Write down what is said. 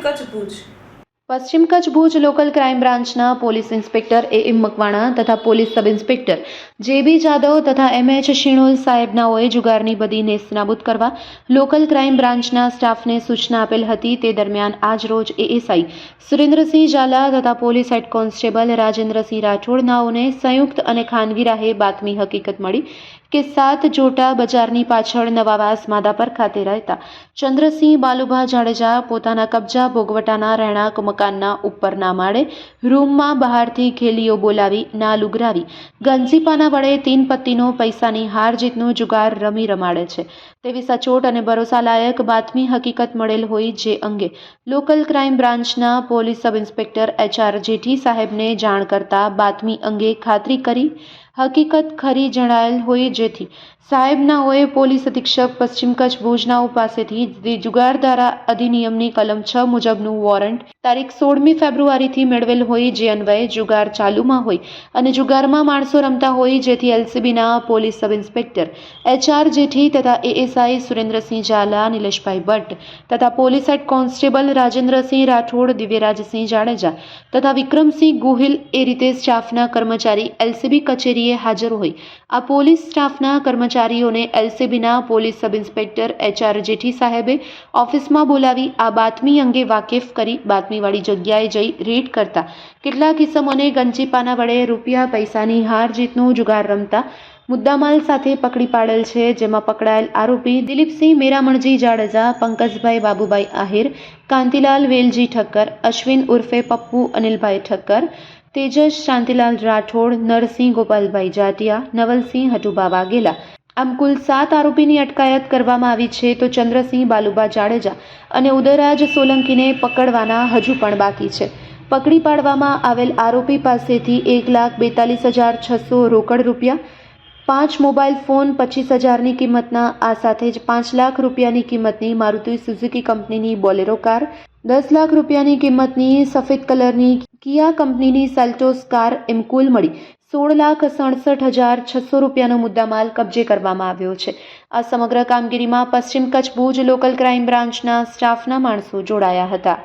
કચ્છ ભુજ પશ્ચિમ Kutch Bhuj local crime બ્રાન્ચના police inspector એમ મકવાણા તથા પોલીસ સબ ઇન્સ્પેક્ટર જેબી જાદવ તથા એમએચ શિણોલ સાહેબનાઓએ જુગારની બધી નેસ્તનાબૂદ કરવા લોકલ ક્રાઇમ બ્રાન્ચના સ્ટાફને સૂચના આપેલ હતી। તે દરમિયાન આજરોજ એએસઆઈ સુરેન્દ્રસિંહ ઝાલા તથા પોલીસ હેડ કોન્સ્ટેબલ રાજેન્દ્રસિંહ રાઠોડનાઓને સંયુક્ત અને ખાનગી રાહે બાતમી હકીકત મળી કે 7 જોટા બજારની પાછળ નવાવાસ માધાપર ખાતે રહેતા ચંદ્રસિંહ બાલુભા જાડેજા પોતાના કબજા ભોગવટાના રહેણાંક મકાનના ઉપરના માળે રૂમમાં બહારથી ખેલીઓ બોલાવી નાલ ઉઘરાવી ગંજીપાના વડે 3 પત્તીનો પૈસાની હાર જીતનો જુગાર રમાડે છે તેવી સચોટ અને ભરોસાલાયક બાતમી હકીકત મળેલ હોય, જે અંગે લોકલ ક્રાઇમ બ્રાન્ચના police sub inspector HR Jethi સાહેબને જાણ કરતા બાતમી અંગે ખાતરી કરી હકીકત ખરી જણાયેલ હોય, જેથી સાહેબનાઓએ પોલીસ અધિક્ષક પશ્ચિમ કચ્છ ભુજનાઓ પાસેથી જુગાર ધારા અધિનિયમની કલમ 6 મુજબનું વોરંટ તારીખ 16મી ફેબ્રુઆરીથી મેળવેલ હોય, જે અન્વયે જુગાર ચાલુમાં હોય અને જુગારમાં માણસો રમતા હોય, જેથી એલસીબીના police sub inspector HR Jethi તથા એએસઆઈ સુરેન્દ્રસિંહ ઝાલા, નિલેશભાઈ ભટ્ટ તથા police head constable Rajendrasinh Rathod, Divyarajsinh Jadeja તથા વિક્રમસિંહ ગોહિલ એ રીતે સ્ટાફના કર્મચારી એલસીબી કચેરીએ હાજર હોય આ પોલીસ સ્ટાફના કર્મચારીઓને એલસીબીના police sub inspector HR Jethi સાહેબે ઓફિસમાં બોલાવી આ બાતમી અંગે વાકેફ કરી બાતમીવાળી જગ્યાએ જઈ રેડ કરતા કેટલાક ઇસમોને ગંજીપાના વડે રૂપિયા પૈસાની હાર જીતનો જુગાર રમતા મુદ્દામાલ સાથે પકડી પાડેલ છે, જેમાં પકડાયેલ આરોપી દિલીપસિંહ મેરામણજી જાડેજા, પંકજભાઈ બાબુભાઈ આહિર, કાંતિલાલ વેલજી ઠક્કર, અશ્વિન ઉર્ફે પપ્પુ અનિલભાઈ ઠક્કર, તેજસ શાંતિલાલ રાઠોડ, નરસિંહ ગોપાલભાઈ જાટિયા, નવલસિંહ હટુબા વાઘેલા આમ કુલ 7 આરોપીની અટકાયત કરવામાં આવી છે, તો ચંદ્રસિંહ બાલુભા જાડેજા અને ઉદયરાજ સોલંકીને પકડવાના હજુ પણ બાકી છે। પકડી પાડવામાં આવેલ આરોપી પાસેથી 1,42,600 રોકડ રૂપિયા, 5 મોબાઈલ ફોન 25,000ની કિંમતના આ સાથે જ 5 લાખ રૂપિયાની કિંમતની મારુતિ સુઝુકી કંપનીની બોલેરો કાર, 10 લાખ રૂપિયાની કિંમતની સફેદ કલરની કિયા કંપનીની સેલ્ટોસ કાર એમ કુલ મળી 16,67,600 રૂપિયાનો મુદ્દામાલ કબજે કરવામાં આવ્યો છે। આ સમગ્ર કામગીરીમાં પશ્ચિમ કચ્છ ભુજ લોકલ ક્રાઇમ બ્રાન્ચના સ્ટાફના માણસો જોડાયા હતા।